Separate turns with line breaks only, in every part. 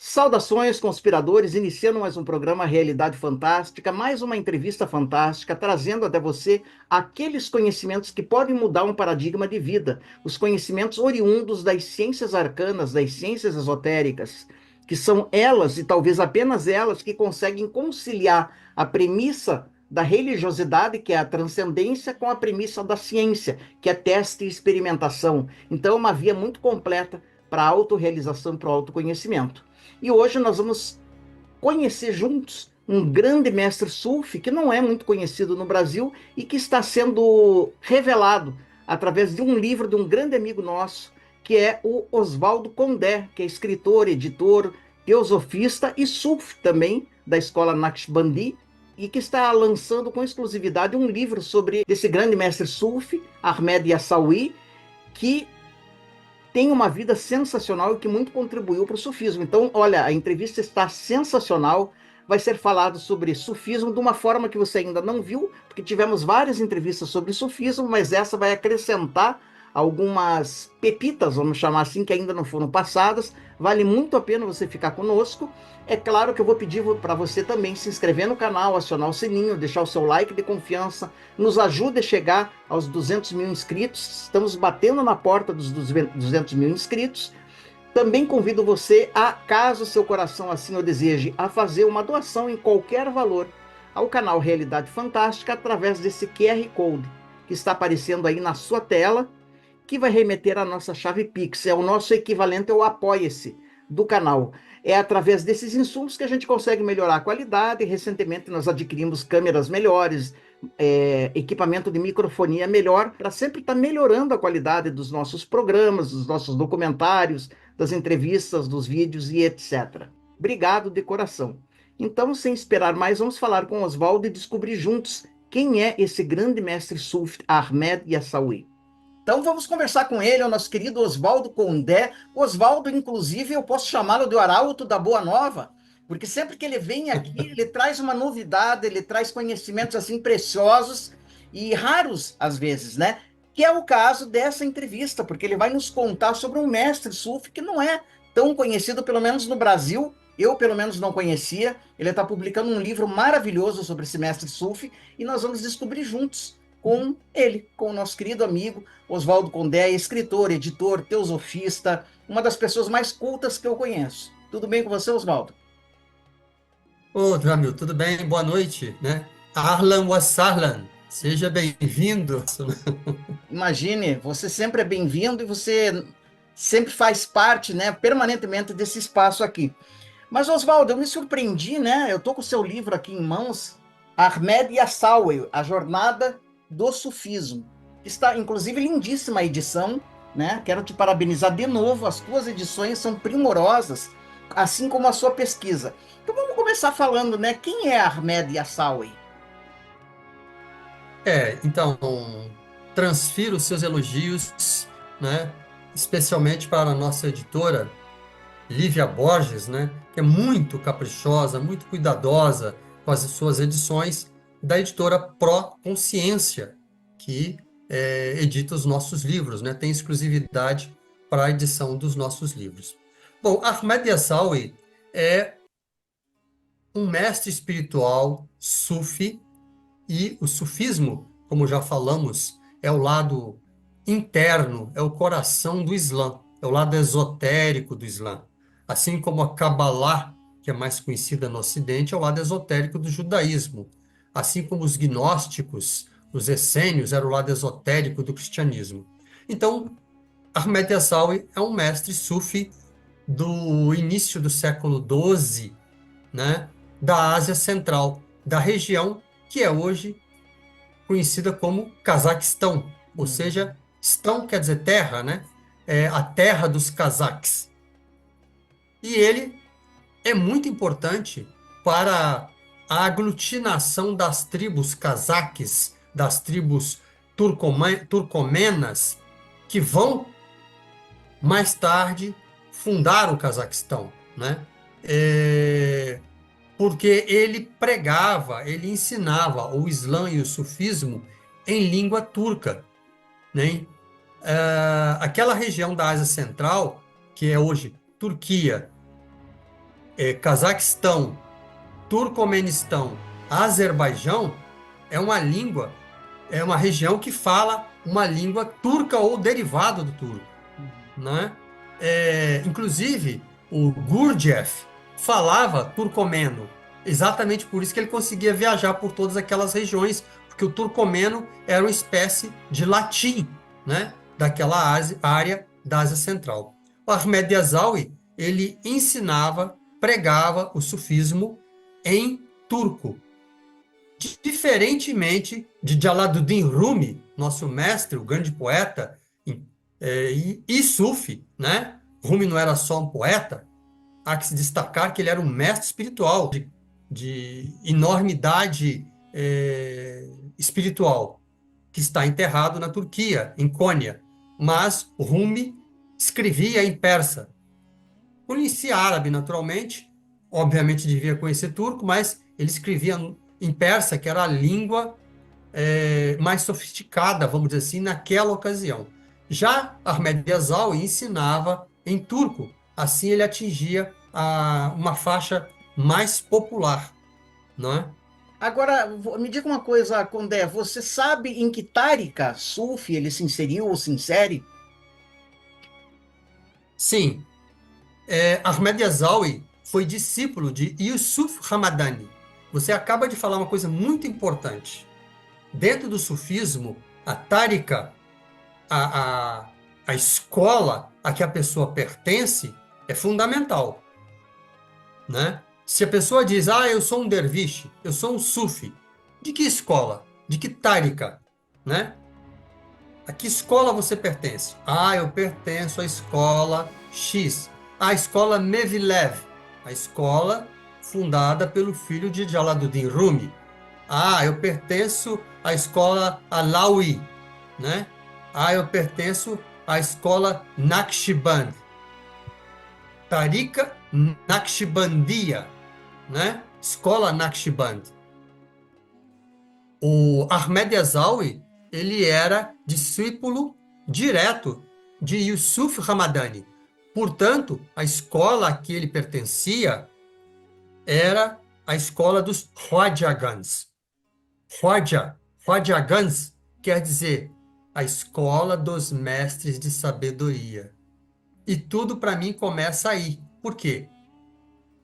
Saudações, conspiradores, iniciando mais um programa Realidade Fantástica, mais uma entrevista fantástica, trazendo até você aqueles conhecimentos que podem mudar um paradigma de vida, os conhecimentos oriundos das ciências arcanas, das ciências esotéricas, que são elas, e talvez apenas elas, que conseguem conciliar a premissa da religiosidade, que é a transcendência, com a premissa da ciência, que é teste e experimentação. Então, é uma via muito completa para a autorrealização, para o autoconhecimento. E hoje nós vamos conhecer juntos um grande mestre Sufi que não é muito conhecido no Brasil e que está sendo revelado através de um livro de um grande amigo nosso, que é o Oswaldo Condé, que é escritor, editor, teosofista e Sufi também, da escola Naqshbandi, e que está lançando com exclusividade um livro sobre esse grande mestre Sufi, Ahmed Yassawi, que tem uma vida sensacional e que muito contribuiu para o sufismo. Então, olha, a entrevista está sensacional. Vai ser falado sobre sufismo de uma forma que você ainda não viu, porque tivemos várias entrevistas sobre sufismo, mas essa vai acrescentar algumas pepitas, vamos chamar assim, que ainda não foram passadas. Vale muito a pena você ficar conosco. É claro que eu vou pedir para você também se inscrever no canal, acionar o sininho, deixar o seu like de confiança, nos ajude a chegar aos 200 mil inscritos. Estamos batendo na porta dos 200 mil inscritos. Também convido você a, caso seu coração assim o deseje, a fazer uma doação em qualquer valor ao canal Realidade Fantástica através desse QR Code que está aparecendo aí na sua tela, que vai remeter à nossa chave Pix. É o nosso equivalente ao Apoia-se do canal. É através desses insumos que a gente consegue melhorar a qualidade. Recentemente nós adquirimos câmeras melhores, equipamento de microfonia melhor, para sempre estar melhorando a qualidade dos nossos programas, dos nossos documentários, das entrevistas, dos vídeos e etc. Obrigado de coração. Então, sem esperar mais, vamos falar com Oswaldo e descobrir juntos quem é esse grande mestre Sufi Ahmed Yassawi. Então vamos conversar com ele, o nosso querido Oswaldo Condé. Oswaldo, inclusive, eu posso chamá-lo de Arauto da Boa Nova, porque sempre que ele vem aqui, ele traz uma novidade, ele traz conhecimentos assim preciosos e raros às vezes, né? Que é o caso dessa entrevista, porque ele vai nos contar sobre um mestre sufi que não é tão conhecido, pelo menos no Brasil. Eu, pelo menos, não conhecia. Ele está publicando um livro maravilhoso sobre esse mestre sufi e nós vamos descobrir juntos com ele, com o nosso querido amigo Oswaldo Condé, escritor, editor, teosofista, uma das pessoas mais cultas que eu conheço. Tudo bem com você, Oswaldo?
Ô, Jamil, tudo bem? Boa noite, né? Ahlan wa sahlan, seja bem-vindo.
Imagine, você sempre é bem-vindo e você sempre faz parte, né, permanentemente desse espaço aqui. Mas, Oswaldo, eu me surpreendi, né? Eu tô com o seu livro aqui em mãos, Ahmed Yassawi, A Jornada do Sufismo. Está, inclusive, lindíssima a edição, né? Quero te parabenizar de novo, as tuas edições são primorosas, assim como a sua pesquisa. Então vamos começar falando, né? Quem é Ahmed Yassawi?
Então, transfiro os seus elogios, né? Especialmente para a nossa editora, Lívia Borges, né? Que é muito caprichosa, muito cuidadosa com as suas edições, da editora Pró Consciência, que edita os nossos livros, né? Tem exclusividade para a edição dos nossos livros. Bom, Ahmed Yassawi é um mestre espiritual sufi, e o sufismo, como já falamos, é o lado interno, é o coração do Islã, é o lado esotérico do Islã. Assim como a Kabbalah, que é mais conhecida no Ocidente, é o lado esotérico do judaísmo. Assim como os gnósticos, os essênios, era o lado esotérico do cristianismo. Então, Ahmed Yassawi é um mestre sufi do início do século XII, né, da Ásia Central, da região que é hoje conhecida como Cazaquistão, ou seja, estão quer dizer terra, né? É a terra dos cazaques. E ele é muito importante para a aglutinação das tribos cazaques, das tribos turcomenas, que vão mais tarde fundar o Cazaquistão, né? É, porque ele pregava, ele ensinava o Islã e o sufismo em língua turca, né? Aquela região da Ásia Central, que é hoje Turquia, Cazaquistão, Turcomenistão, Azerbaijão, é uma língua, é uma região que fala uma língua turca ou derivado do turco, né? Inclusive, o Gurdjieff falava turcomeno, exatamente por isso que ele conseguia viajar por todas aquelas regiões, porque o turcomeno era uma espécie de latim, né? Daquela área da Ásia Central. O Ahmed Yazawi, ele ensinava, pregava o sufismo em turco. Diferentemente de Jalaluddin Rumi, nosso mestre, o grande poeta e sufi, né? Rumi não era só um poeta, há que se destacar que ele era um mestre espiritual, de enormidade espiritual, que está enterrado na Turquia, em Cônia. Mas Rumi escrevia em persa. Conhecia árabe, naturalmente, obviamente devia conhecer turco, mas ele escrevia em persa, que era a língua mais sofisticada, vamos dizer assim, naquela ocasião. Já Ahmed Yazawi ensinava em turco, assim ele atingia uma faixa mais popular, não é?
Agora, me diga uma coisa, Condé, você sabe em que tárika Sufi ele se inseriu ou se insere?
Sim, Ahmed Yazawi foi discípulo de Yusuf Hamadani. Você acaba de falar uma coisa muito importante. Dentro do sufismo, a tárika, a, a, a escola a que a pessoa pertence, é fundamental, né? Se a pessoa diz, eu sou um derviche, eu sou um sufi, de que escola? De que tárika, né? A que escola você pertence? Eu pertenço à escola X. A escola Nevilev, a escola fundada pelo filho de Jalaluddin Rumi. Eu pertenço à escola Alawi, né? Eu pertenço à escola Naqshband. Tarika Naqshbandiya, né? Escola Naqshband. O Ahmed Yazawi, ele era discípulo direto de Yusuf Hamadani. Portanto, a escola a que ele pertencia era a escola dos Khwajagans. Khwajagans quer dizer a escola dos mestres de sabedoria. E tudo para mim começa aí. Por quê?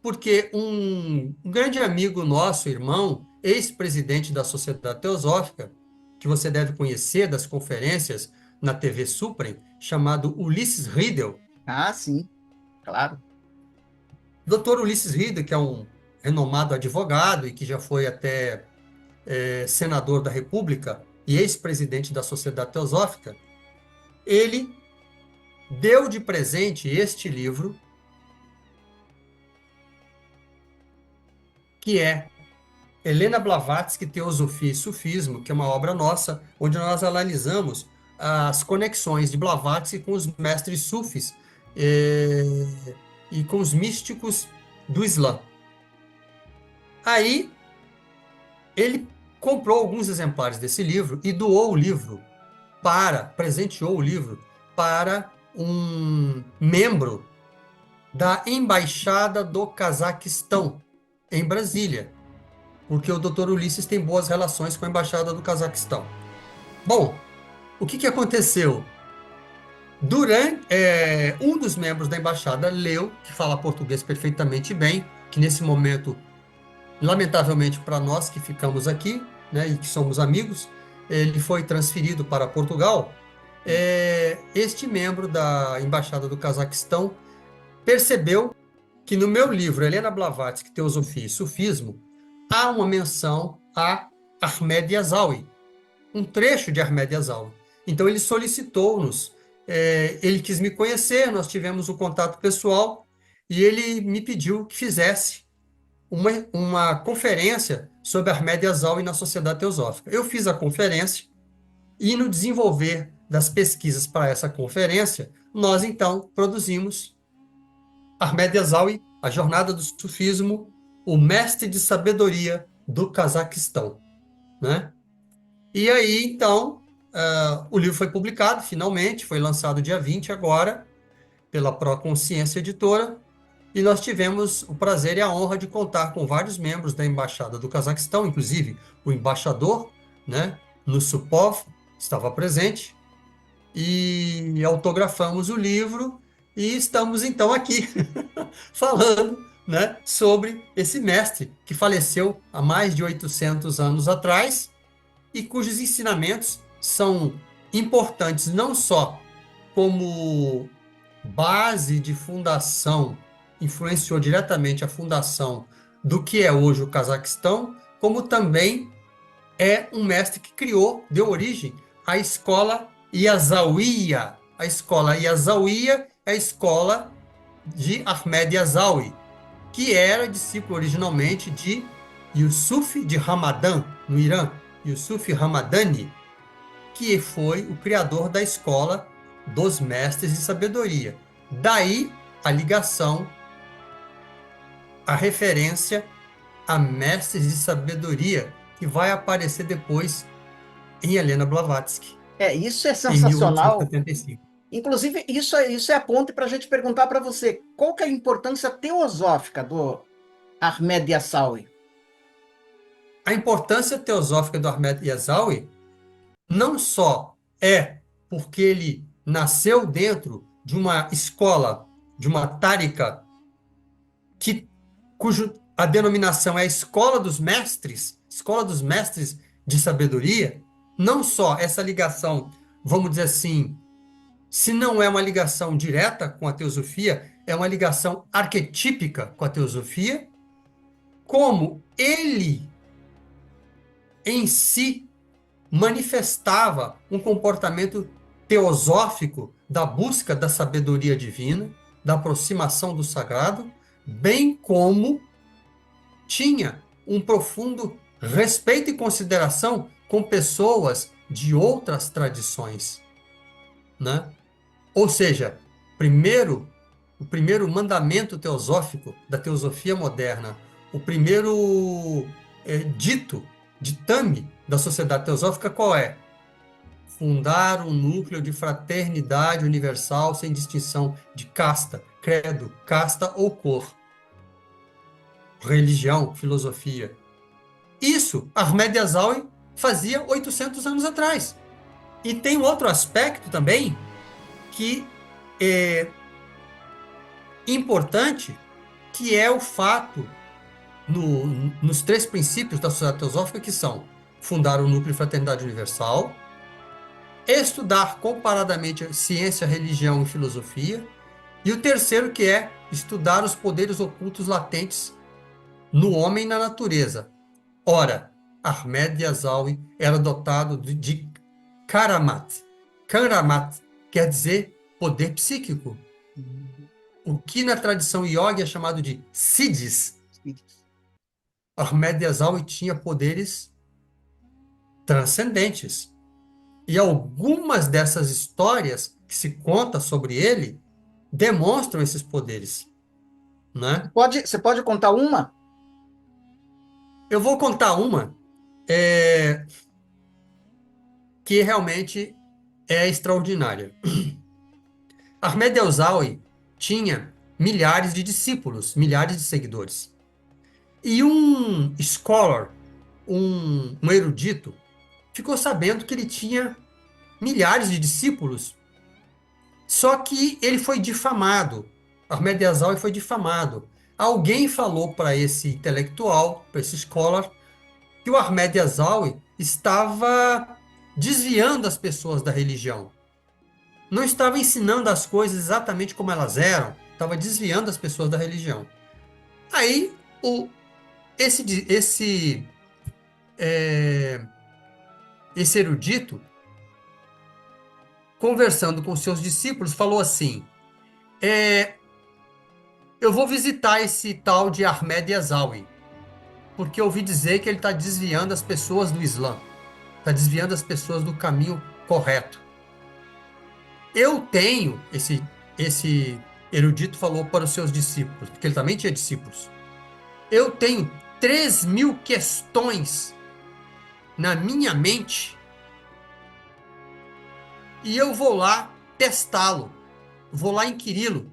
Porque um grande amigo nosso, irmão, ex-presidente da Sociedade Teosófica, que você deve conhecer das conferências na TV Suprem, chamado Ulisses Riedel.
Ah, sim, claro.
Dr. Ulisses Riedel, que é um renomado advogado e que já foi até senador da República e ex-presidente da Sociedade Teosófica, ele deu de presente este livro, que é Helena Blavatsky, Teosofia e Sufismo, que é uma obra nossa, onde nós analisamos as conexões de Blavatsky com os mestres sufis e com os místicos do Islã. Aí, ele comprou alguns exemplares desse livro e doou o livro presenteou o livro para um membro da Embaixada do Cazaquistão, em Brasília, porque o Dr. Ulisses tem boas relações com a Embaixada do Cazaquistão. Bom, o que aconteceu? Um dos membros da embaixada leu, que fala português perfeitamente bem, que nesse momento, lamentavelmente para nós que ficamos aqui, né, e que somos amigos, ele foi transferido para Portugal. Este membro da Embaixada do Cazaquistão percebeu que no meu livro, Helena Blavatsky, Teosofia e Sufismo, há uma menção a Ahmed Yazawi, um trecho de Ahmed Yazawi. Então ele solicitou-nos, ele quis me conhecer, nós tivemos um contato pessoal e ele me pediu que fizesse uma conferência sobre Ahmed Yazawi na Sociedade Teosófica. Eu fiz a conferência e no desenvolver das pesquisas para essa conferência, nós então produzimos Ahmed Yazawi, A Jornada do Sufismo, o Mestre de Sabedoria do Cazaquistão, né? E aí, então, o livro foi publicado, finalmente, foi lançado dia 20 agora, pela Proconsciência Editora, E nós tivemos o prazer e a honra de contar com vários membros da Embaixada do Cazaquistão, inclusive o embaixador, né, Nusupov, estava presente, e autografamos o livro e estamos então aqui falando, né, sobre esse mestre que faleceu há mais de 800 anos atrás e cujos ensinamentos são importantes não só como base de fundação, influenciou diretamente a fundação do que é hoje o Cazaquistão, como também é um mestre que criou, deu origem à escola Yazawiya. A escola Yazawiya é a escola de Ahmed Yazawi, que era discípulo originalmente de Yusuf de Hamadan, no Irã, Yusuf Hamadani, que foi o criador da escola dos mestres de sabedoria. Daí a ligação, a referência a mestres de sabedoria, que vai aparecer depois em Helena Blavatsky,
Isso é
em
sensacional.
1875.
Inclusive, isso é a ponte para a gente perguntar para você, qual que é a importância teosófica do Ahmed Yassawi?
A importância teosófica do Ahmed Yazawi não só é porque ele nasceu dentro de uma escola, de uma tárika, cujo a denominação é a escola dos mestres de sabedoria, não só essa ligação, vamos dizer assim, se não é uma ligação direta com a teosofia, é uma ligação arquetípica com a teosofia, como ele em si manifestava um comportamento teosófico da busca da sabedoria divina, da aproximação do sagrado, bem como tinha um profundo respeito e consideração com pessoas de outras tradições, né? Ou seja, o primeiro mandamento teosófico da teosofia moderna, o primeiro dito, ditame da sociedade teosófica qual é? Fundar um núcleo de fraternidade universal sem distinção de casta, credo, casta ou cor, religião, filosofia. Isso Ahmed Yazawi fazia 800 anos atrás. E tem outro aspecto também que é importante, que é o fato, nos três princípios da sociedade teosófica, que são fundar o núcleo de fraternidade universal, estudar comparadamente ciência, religião e filosofia, e o terceiro que é estudar os poderes ocultos latentes no homem e na natureza. Ora, Ahmed Yazawi era dotado de Karamat. Karamat quer dizer poder psíquico. O que na tradição yoga é chamado de siddhis. Ahmed Yazawi tinha poderes transcendentes. E algumas dessas histórias que se conta sobre ele demonstram esses poderes, né?
Você pode contar uma?
Eu vou contar uma que realmente é extraordinária. Ahmed Yazawi tinha milhares de discípulos, milhares de seguidores. E um scholar, um erudito, ficou sabendo que ele tinha milhares de discípulos, só que ele foi difamado. Ahmed Yazawi foi difamado. Alguém falou para esse intelectual, para esse scholar, que o Ahmed Yazawi estava desviando as pessoas da religião. Não estava ensinando as coisas exatamente como elas eram, estava desviando as pessoas da religião. Aí, esse erudito, conversando com seus discípulos, falou assim: eu vou visitar esse tal de Ahmed Yazawi, porque eu ouvi dizer que ele está desviando as pessoas do Islã, está desviando as pessoas do caminho correto. Eu tenho, esse erudito falou para os seus discípulos, porque ele também tinha discípulos, eu tenho 3.000 questões na minha mente e eu vou lá testá-lo, vou lá inquiri-lo.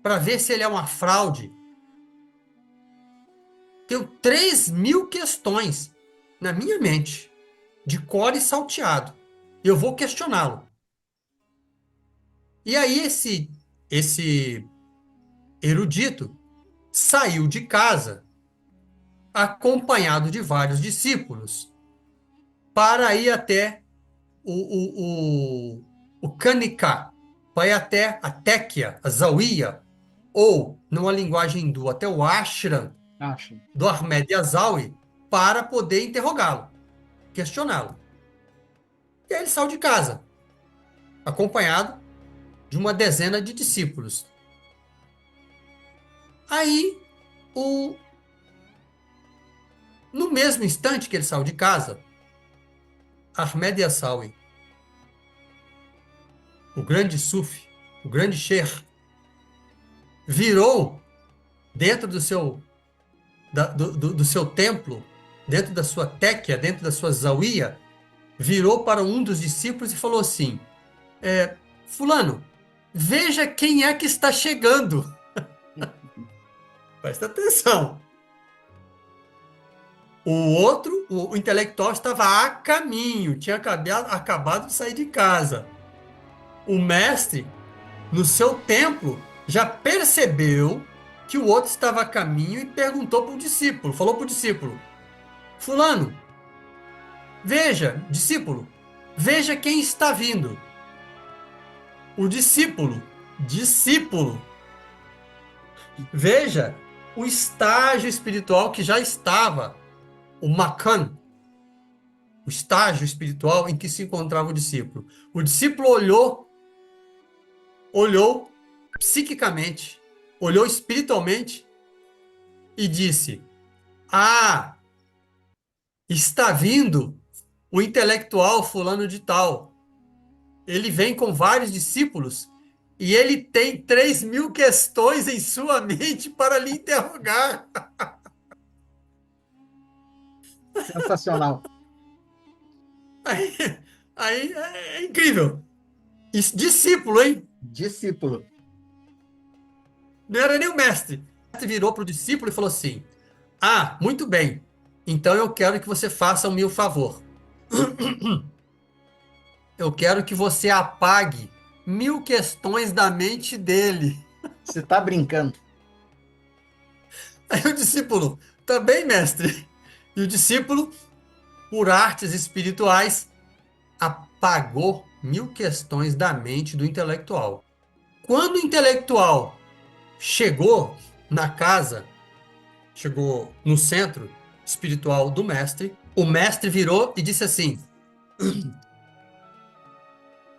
para ver se ele é uma fraude. Tenho 3.000 questões na minha mente, de cor e salteado. Eu vou questioná-lo. E aí esse erudito saiu de casa acompanhado de vários discípulos para ir até o Kanika, para ir até a Téquia, a Zawiya, ou, numa linguagem hindu, até o ashram
Acho.
do Ahmed Yazawi, para poder interrogá-lo, questioná-lo. E aí ele saiu de casa, acompanhado de uma dezena de discípulos. Aí, no mesmo instante que ele saiu de casa, Ahmed Yazawi, o grande sufi, o grande sheikh, virou dentro do seu templo, dentro da sua téquia, dentro da sua zawiya, virou para um dos discípulos e falou assim: fulano, veja quem é que está chegando. Presta atenção. O intelectual estava a caminho, tinha acabado de sair de casa. O mestre, no seu templo, já percebeu que o outro estava a caminho e perguntou para o discípulo, falou para o discípulo: fulano, veja, discípulo, veja quem está vindo. O discípulo, veja o estágio espiritual que já estava, o makan, o estágio espiritual em que se encontrava o discípulo. O discípulo olhou psiquicamente, olhou espiritualmente e disse: ah, está vindo o intelectual fulano de tal. Ele vem com vários discípulos e ele tem 3.000 questões em sua mente para lhe interrogar.
Sensacional.
Aí, aí é incrível. Isso, discípulo, hein?
Discípulo.
Não era nem o mestre. O mestre virou para o discípulo e falou assim: ah, muito bem. Então eu quero que você faça um meu favor. Eu quero que você apague 1.000 questões da mente dele.
Você está brincando.
Aí o discípulo, tá bem, mestre? E o discípulo, por artes espirituais, apagou 1.000 questões da mente do intelectual. Quando o intelectual chegou na casa, chegou no centro espiritual do mestre, o mestre virou e disse assim: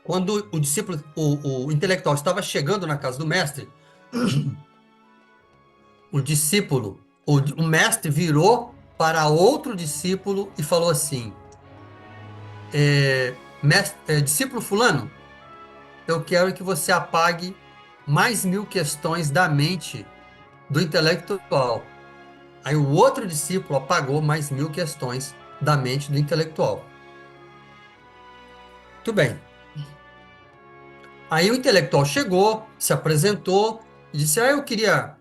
quando o discípulo, o intelectual estava chegando na casa do mestre, o mestre virou para outro discípulo e falou assim: discípulo fulano, eu quero que você apague mais 1.000 questões da mente do intelectual. Aí o outro discípulo apagou mais 1.000 questões da mente do intelectual. Muito bem. Aí o intelectual chegou, se apresentou e disse: eu queria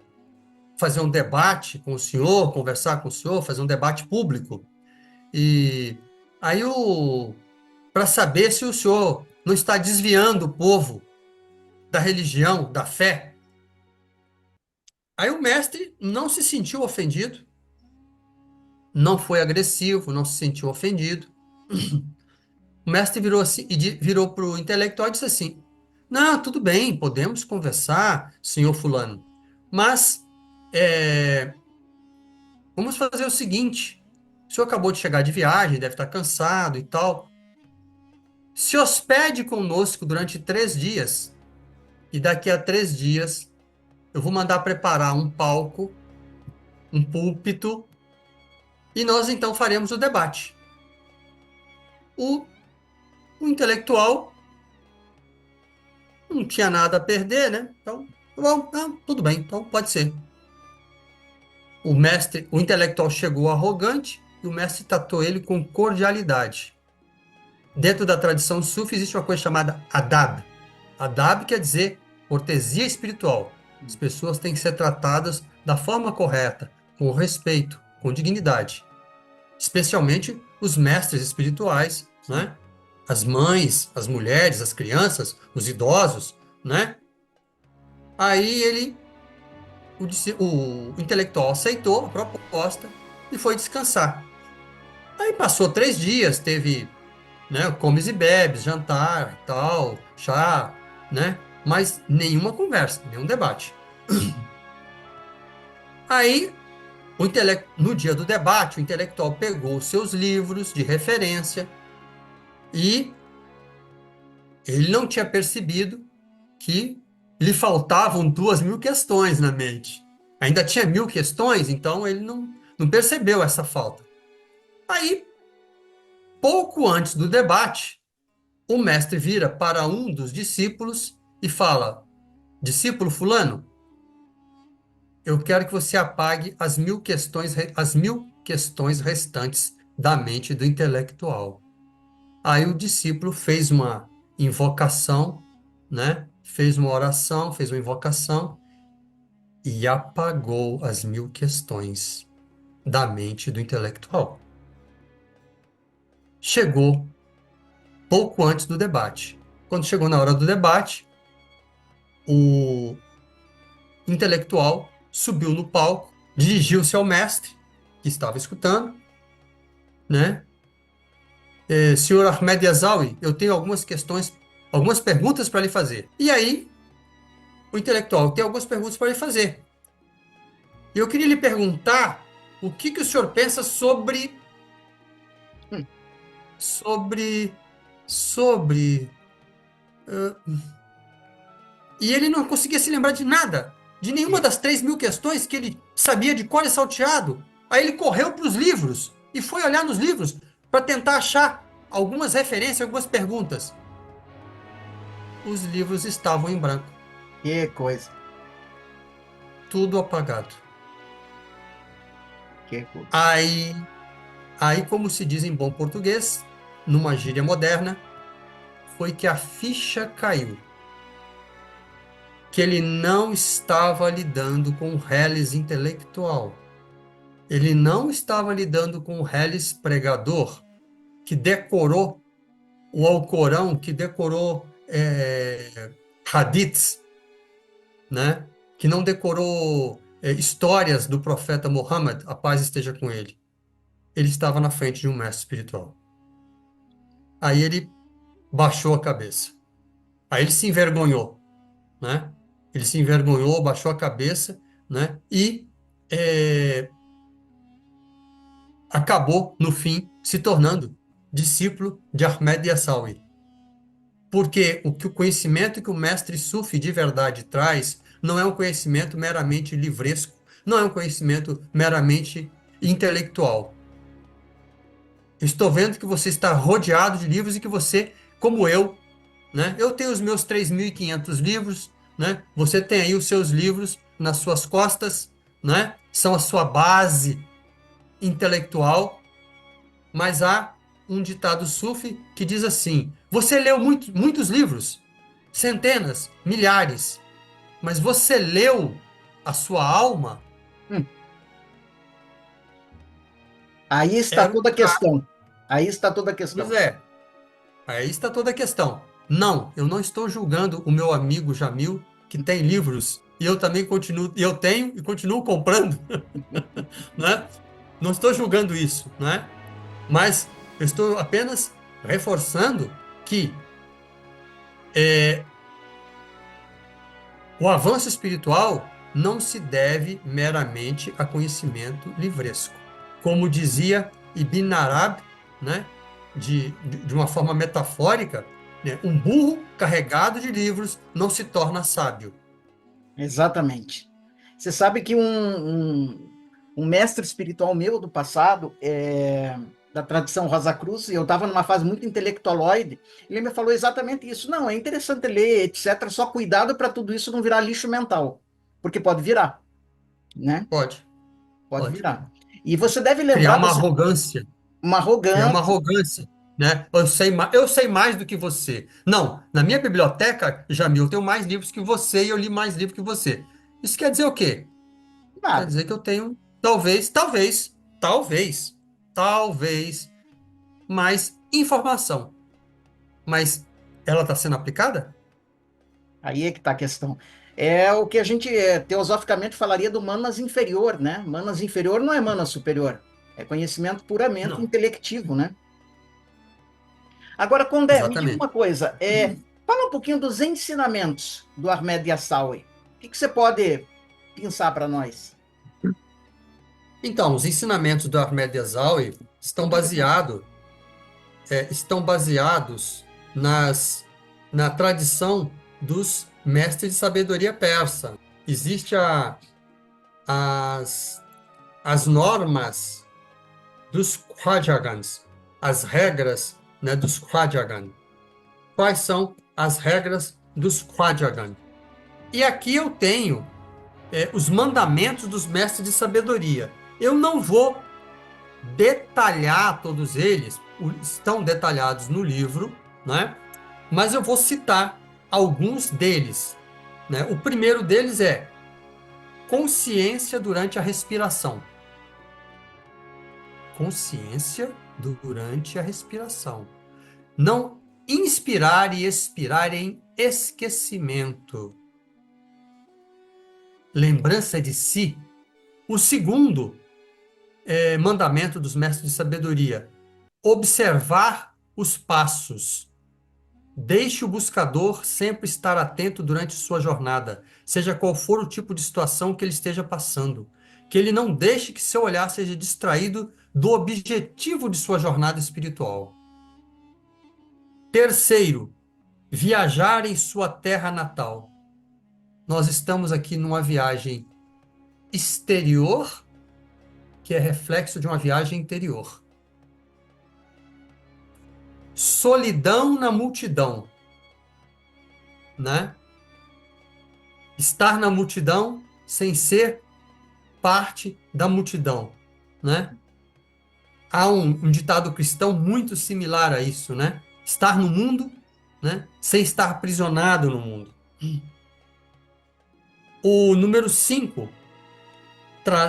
fazer um debate com o senhor, conversar com o senhor, fazer um debate público. E aí para saber se o senhor não está desviando o povo da religião, da fé. Aí o mestre não se sentiu ofendido, não foi agressivo, não se sentiu ofendido. O mestre virou assim, e virou para o intelectual e disse assim: não, tudo bem, podemos conversar, senhor fulano, mas vamos fazer o seguinte: o senhor acabou de chegar de viagem, deve estar cansado e tal. Se hospede conosco durante 3 dias, e daqui a 3 dias eu vou mandar preparar um palco, um púlpito, e nós então faremos o debate. O intelectual não tinha nada a perder, né? Então, bom, tudo bem, então pode ser. O intelectual chegou arrogante e o mestre tratou ele com cordialidade. Dentro da tradição sufi existe uma coisa chamada adab. Adab quer dizer cortesia espiritual. As pessoas têm que ser tratadas da forma correta, com respeito, com dignidade. Especialmente os mestres espirituais,
Sim.
né? As mães, as mulheres, as crianças, os idosos, né? Aí o intelectual aceitou a proposta e foi descansar. Aí passou 3 dias, teve, né, comes e bebes, jantar, tal, chá, né? Mas nenhuma conversa, nenhum debate. Aí, no dia do debate, o intelectual pegou os seus livros de referência e ele não tinha percebido que lhe faltavam 2.000 questões na mente. Ainda tinha 1.000 questões, então ele não percebeu essa falta. Aí, pouco antes do debate, o mestre vira para um dos discípulos e fala: discípulo fulano, eu quero que você apague as 1.000 questões restantes da mente do intelectual. Aí o discípulo fez uma invocação, né? Fez uma oração, fez uma invocação e apagou as 1.000 questões da mente do intelectual. Chegou pouco antes do debate. Quando chegou na hora do debate, o intelectual subiu no palco, dirigiu-se ao mestre, que estava escutando, né? Senhor Ahmed Yazawi, eu tenho algumas perguntas para lhe fazer. E aí, o intelectual tem algumas perguntas para lhe fazer. E eu queria lhe perguntar o que o senhor pensa sobre,
Hum.
sobre, sobre... E ele não conseguia se lembrar de nada, de nenhuma das 3.000 questões que ele sabia de cor e salteado. Aí ele correu para os livros e foi olhar nos livros para tentar achar algumas referências, algumas perguntas. Os livros estavam em branco,
Que coisa,
tudo apagado.
que coisa.
Aí, como se diz em bom português, numa gíria moderna, foi que a ficha caiu. Que ele não estava lidando com o reles intelectual. Ele não estava lidando com o reles pregador, que decorou o Alcorão, que decorou hadiths, né? Que não decorou histórias do profeta Muhammad, a paz esteja com ele. Ele estava na frente de um mestre espiritual. Aí ele baixou a cabeça. Aí ele se envergonhou, né? Ele se envergonhou, baixou a cabeça, né? E acabou, no fim, se tornando discípulo de Ahmed Yassawi. Porque o conhecimento que o mestre Sufi de verdade traz não é um conhecimento meramente livresco, não é um conhecimento meramente intelectual. Estou vendo que você está rodeado de livros e que você, como eu, né? Eu tenho os meus 3.500 livros, né? Você tem aí os seus livros nas suas costas, né? São a sua base intelectual, mas há um ditado sufi que diz assim: você leu muitos livros, centenas, milhares, mas você leu a sua alma?
Hum. Aí está
Era um
toda a
cara.
questão. Aí está toda a
Pois
questão.
é, aí está toda a questão. Não, eu não estou julgando o meu amigo Jamil, que tem livros, e eu também continuo, e eu tenho e continuo comprando, né? Não estou julgando isso, né? Mas eu estou apenas reforçando que o avanço espiritual não se deve meramente a conhecimento livresco. Como dizia Ibn Arabi, né, de uma forma metafórica, né, um burro carregado de livros não se torna sábio.
Exatamente. Você sabe que um mestre espiritual meu do passado, da tradição Rosa Cruz, e eu estava numa fase muito intelectualoide, ele me falou exatamente isso. Não, é interessante ler, etc. Só cuidado para tudo isso não virar lixo mental, porque pode virar, né?
Pode,
Pode
pode.
virar. E você deve
Criar
lembrar
uma arrogância,
uma
criar uma
arrogância.
arrogância, né? Eu sei mais do que você. Não, na minha biblioteca, Jamil, eu tenho mais livros que você e eu li mais livros que você. Isso quer dizer o quê? Quer
Nada.
dizer que eu tenho, talvez, mais informação. Mas ela está sendo aplicada?
Aí é que está a questão. É o que a gente teosoficamente falaria do manas inferior, né? Manas inferior não é manas superior. É conhecimento puramente
Não,
intelectivo, né? Agora, Condé, me diga uma
exatamente.
coisa. Fala um pouquinho dos ensinamentos do Ahmed Yassawi. O que você pode pensar para nós?
Então, os ensinamentos do Ahmed Yasawi estão baseados na tradição dos mestres de sabedoria persa. Existem as, as normas dos Khwajagans, as regras, né, dos Khwajagan. Quais são as regras dos Khwajagan? E aqui eu tenho os mandamentos dos mestres de sabedoria. Eu não vou detalhar todos eles, estão detalhados no livro, né? Mas eu vou citar alguns deles, né? O primeiro deles é consciência durante a respiração. Consciência durante a respiração. Não inspirar e expirar em esquecimento. Lembrança de si. O segundo mandamento dos mestres de sabedoria: observar os passos. Deixe o buscador sempre estar atento durante sua jornada, seja qual for o tipo de situação que ele esteja passando. Que ele não deixe que seu olhar seja distraído do objetivo de sua jornada espiritual. Terceiro, viajar em sua terra natal. Nós estamos aqui numa viagem exterior, que é reflexo de uma viagem interior. Solidão na multidão, né? Estar na multidão sem ser parte da multidão, né? Há um ditado cristão muito similar a isso, né? Estar no mundo, né? Sem estar aprisionado no mundo. O número 5,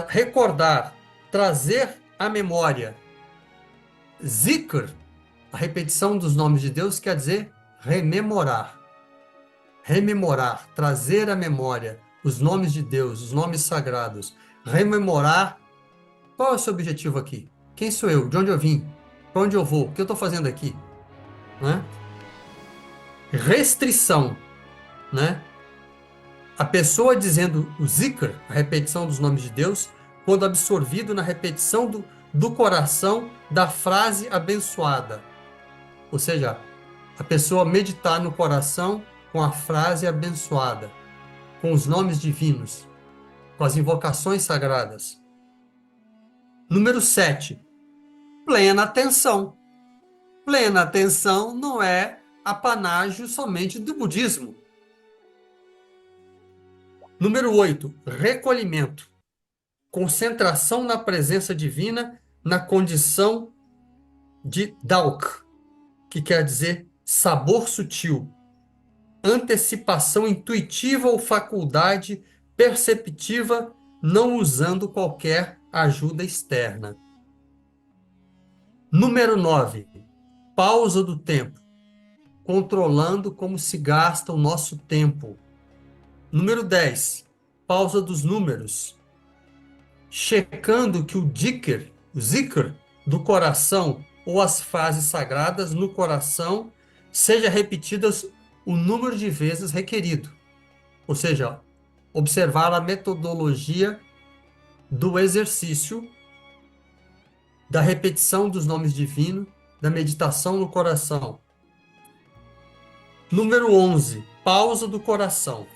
recordar, trazer à memória. Zikr, a repetição dos nomes de Deus, quer dizer rememorar. Rememorar, trazer à memória os nomes de Deus, os nomes sagrados. Rememorar. Qual é o seu objetivo aqui? Quem sou eu? De onde eu vim? Para onde eu vou? O que eu estou fazendo aqui? Né? Restrição, né? A pessoa dizendo o zikr, a repetição dos nomes de Deus, quando absorvido na repetição do coração da frase abençoada. Ou seja, a pessoa meditar no coração com a frase abençoada, com os nomes divinos, com as invocações sagradas. Número 7, plena atenção. Plena atenção não é apanágio somente do budismo. Número 8, recolhimento. Concentração na presença divina na condição de Dauk, que quer dizer sabor sutil, antecipação intuitiva ou faculdade perceptiva, não usando qualquer ajuda externa. Número 9, pausa do tempo, controlando como se gasta o nosso tempo. Número 10, pausa dos números, checando que o zikr do coração ou as frases sagradas no coração seja repetidas o número de vezes requerido. Ou seja, observar a metodologia do exercício, da repetição dos nomes divinos, da meditação no coração. Número 11, pausa do coração.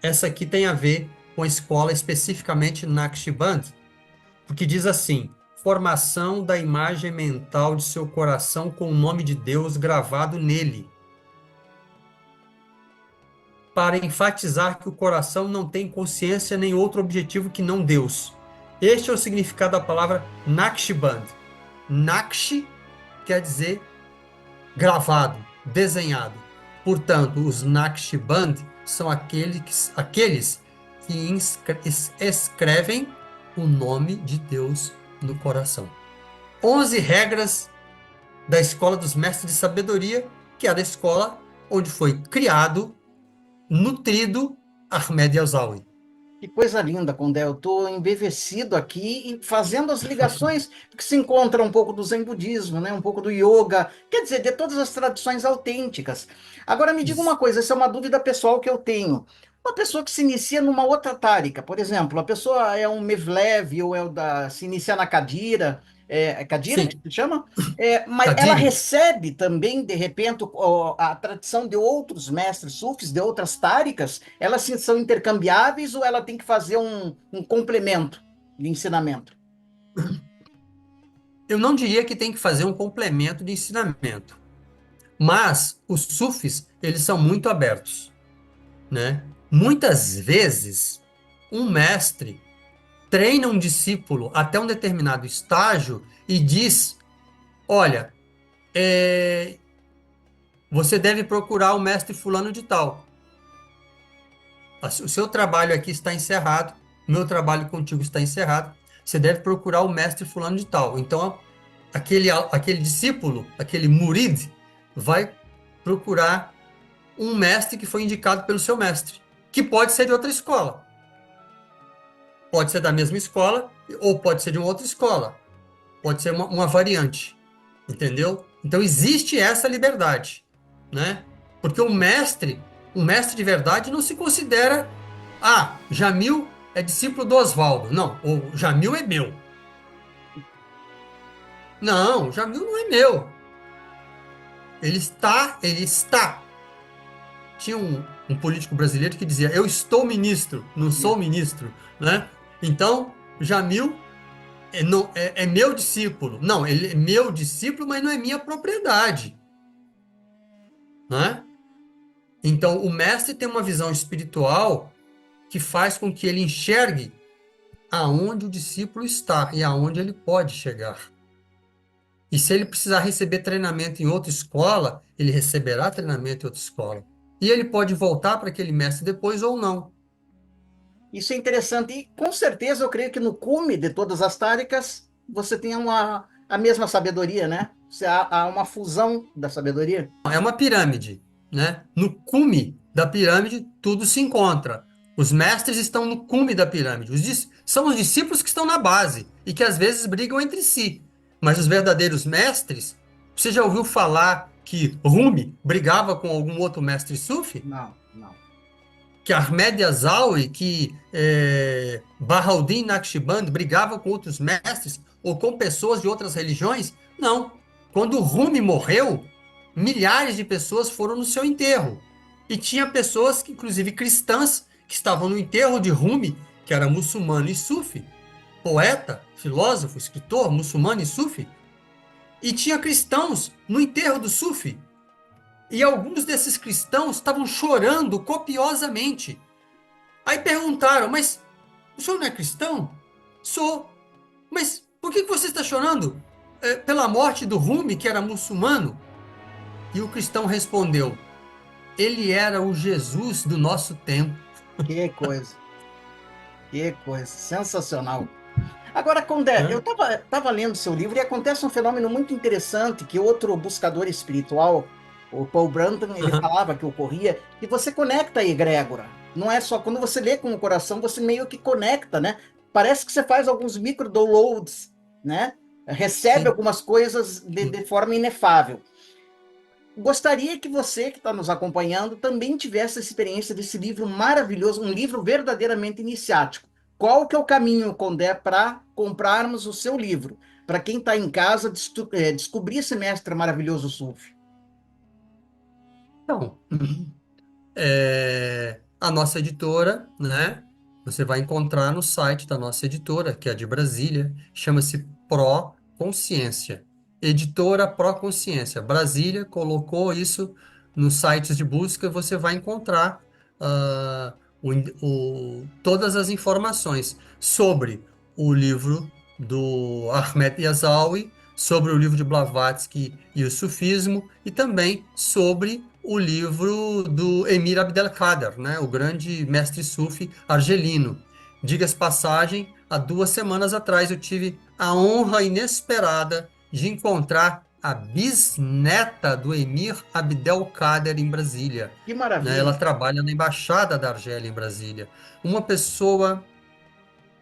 Essa aqui tem a ver com a escola, especificamente Naqshband, porque diz assim: formação da imagem mental de seu coração com o nome de Deus gravado nele, para enfatizar que o coração não tem consciência nem outro objetivo que não Deus. Este é o significado da palavra Naqshband. Naqsh quer dizer gravado, desenhado. Portanto, os Naqshband são aqueles que escrevem o nome de Deus no coração. 11 regras da Escola dos Mestres de Sabedoria, que era a escola onde foi criado, nutrido Ahmed Yazawi.
Que coisa linda, Condé. Eu estou embevecido aqui e fazendo as ligações, porque se encontra um pouco do Zen budismo, né? Um pouco do yoga, quer dizer, de todas as tradições autênticas. Agora me diga uma coisa, essa é uma dúvida pessoal que eu tenho. Uma pessoa que se inicia numa outra tárika, por exemplo, a pessoa é um Mevlev ou se inicia na Kadira, é Kadira que
Sim,
se chama? Mas ela
Kadiri.
recebe também, de repente, a tradição de outros mestres sufis, de outras tárikas, elas são intercambiáveis ou ela tem que fazer um complemento de ensinamento?
Eu não diria que tem que fazer um complemento de ensinamento, mas os sufis, eles são muito abertos, né? Muitas vezes, um mestre treina um discípulo até um determinado estágio e diz: olha, você deve procurar o mestre fulano de tal. O seu trabalho aqui está encerrado, o meu trabalho contigo está encerrado. Você deve procurar o mestre fulano de tal. Então, aquele discípulo, aquele murid, vai procurar um mestre que foi indicado pelo seu mestre, que pode ser de outra escola. Pode ser da mesma escola, ou pode ser de uma outra escola. Pode ser uma variante. Entendeu? Então, existe essa liberdade, né? Porque um mestre de verdade não se considera, Jamil é discípulo do Oswaldo. Não, o Jamil é meu. Não, o Jamil não é meu. Ele está. Tinha um político brasileiro que dizia: eu estou ministro, não sou ministro, né? Então, Jamil é meu discípulo. Não, ele é meu discípulo, mas não é minha propriedade, né? Então, o mestre tem uma visão espiritual que faz com que ele enxergue aonde o discípulo está e aonde ele pode chegar. E se ele precisar receber treinamento em outra escola, ele receberá treinamento em outra escola. E ele pode voltar para aquele mestre depois ou não.
Isso é interessante e com certeza eu creio que no cume de todas as tárikas você tem a mesma sabedoria, né? Há uma fusão da sabedoria.
É uma pirâmide, né? No cume da pirâmide, tudo se encontra. Os mestres estão no cume da pirâmide. São os discípulos que estão na base e que às vezes brigam entre si. Mas os verdadeiros mestres, você já ouviu falar que Rumi brigava com algum outro mestre sufi?
Não, não.
Que Ahmed Yazawi, que Bahauddin Naqshband brigava com outros mestres ou com pessoas de outras religiões? Não. Quando Rumi morreu, milhares de pessoas foram no seu enterro. E tinha pessoas, inclusive cristãs, que estavam no enterro de Rumi, que era muçulmano e sufi, poeta, filósofo, escritor, muçulmano e sufi. E tinha cristãos no enterro do sufi. E alguns desses cristãos estavam chorando copiosamente. Aí perguntaram: mas o senhor não é cristão? Sou. Mas por que você está chorando? Pela morte do Rumi, que era muçulmano? E o cristão respondeu: ele era o Jesus do nosso tempo.
Que coisa, que coisa, sensacional. Agora, Condé, eu
Né?
estava lendo seu livro e acontece um fenômeno muito interessante que outro buscador espiritual, o Paul Brandon, ele
Aham.
falava que ocorria, que você conecta a egrégora. Não é só quando você lê com o coração, você meio que conecta, né? Parece que você faz alguns micro downloads, né? Recebe
Sim.
algumas coisas de forma inefável. Gostaria que você, que está nos acompanhando, também tivesse a experiência desse livro maravilhoso, um livro verdadeiramente iniciático. Qual que é o caminho, Condé, para comprarmos o seu livro? Para quem está em casa, descobrir esse mestre maravilhoso Sufi.
Então, a nossa editora, né? Você vai encontrar no site da nossa editora, que é de Brasília, chama-se Pro Consciência. Editora Pro Consciência. Brasília colocou isso nos sites de busca, você vai encontrar ah, todas as informações sobre o livro do Ahmed Yazawi, sobre o livro de Blavatsky e o sufismo, e também sobre o livro do Emir Abdelkader, né, o grande mestre sufi argelino. Diga-se passagem, há 2 semanas atrás eu tive a honra inesperada de encontrar a bisneta do Emir Abdelkader em Brasília,
Que
né? Ela
maravilha.
trabalha na Embaixada da Argélia em Brasília. Uma pessoa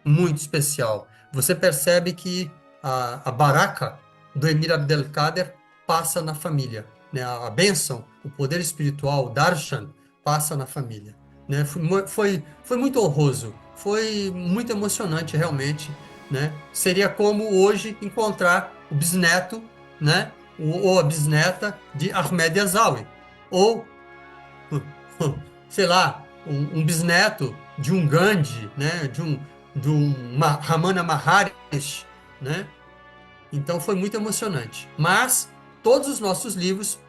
muito especial. Você percebe que a baraka do Emir Abdelkader passa na família, né? A bênção, o poder espiritual, o darshan, passa na família, né? Foi muito honroso, foi muito emocionante realmente, né? Seria como hoje encontrar o bisneto, né? Ou a bisneta de Ahmed Yazawi, ou sei lá, um bisneto de um Gandhi, né? De um Ramana Maharishi, né? Então foi muito emocionante. Mas todos os nossos livros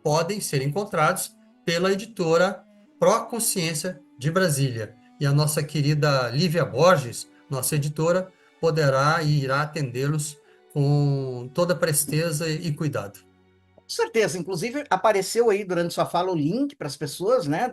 podem ser encontrados pela editora Pró-Consciência de Brasília. E a nossa querida Lívia Borges, nossa editora, poderá e irá atendê-los com toda presteza e cuidado.
Com certeza, inclusive apareceu aí durante sua fala o link para as pessoas, né,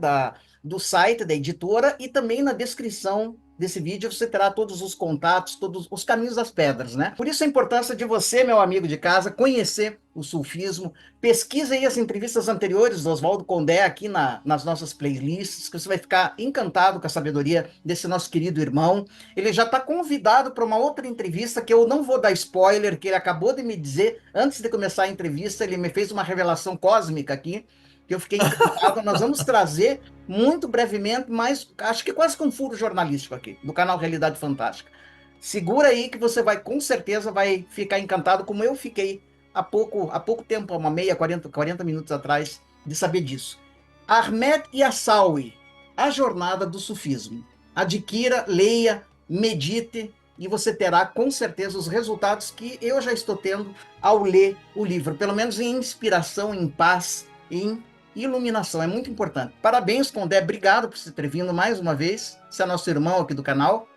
do site da editora e também na descrição desse vídeo você terá todos os contatos, todos os caminhos das pedras, né? Por isso a importância de você, meu amigo de casa, conhecer o sulfismo, pesquise aí as entrevistas anteriores do Oswaldo Condé aqui nas nossas playlists, que você vai ficar encantado com a sabedoria desse nosso querido irmão. Ele já está convidado para uma outra entrevista que eu não vou dar spoiler, que ele acabou de me dizer antes de começar a entrevista, ele me fez uma revelação cósmica aqui, que eu fiquei encantado. Nós vamos trazer muito brevemente, mas acho que quase que um furo jornalístico aqui, do canal Realidade Fantástica. Segura aí que você vai, com certeza, vai ficar encantado, como eu fiquei há pouco tempo, uma meia, 40 minutos atrás, de saber disso. Ahmed Yassawi, A Jornada do Sufismo. Adquira, leia, medite, e você terá com certeza os resultados que eu já estou tendo ao ler o livro, pelo menos em inspiração, em paz, em iluminação. É muito importante. Parabéns, Condé, obrigado por ter vindo mais uma vez. Você é nosso irmão aqui do canal.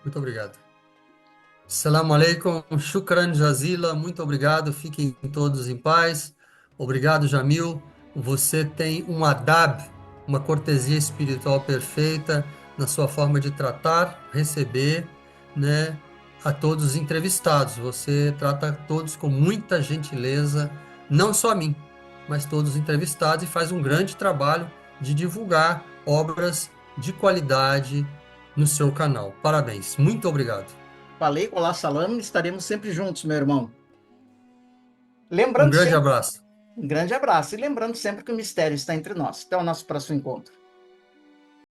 Muito obrigado. Assalamu alaikum, shukran jazila, muito obrigado, fiquem todos em paz. Obrigado, Jamil. Você tem um adab, uma cortesia espiritual perfeita na sua forma de tratar, receber, né, a todos os entrevistados. Você trata todos com muita gentileza, não só a mim, mas todos os entrevistados e faz um grande trabalho de divulgar obras de qualidade no seu canal. Parabéns, muito obrigado.
Falei, olá, salam, estaremos sempre juntos, meu irmão.
Um
Lembrando
grande
sempre,
abraço.
um grande abraço e lembrando sempre que o mistério está entre nós. Até o nosso próximo encontro.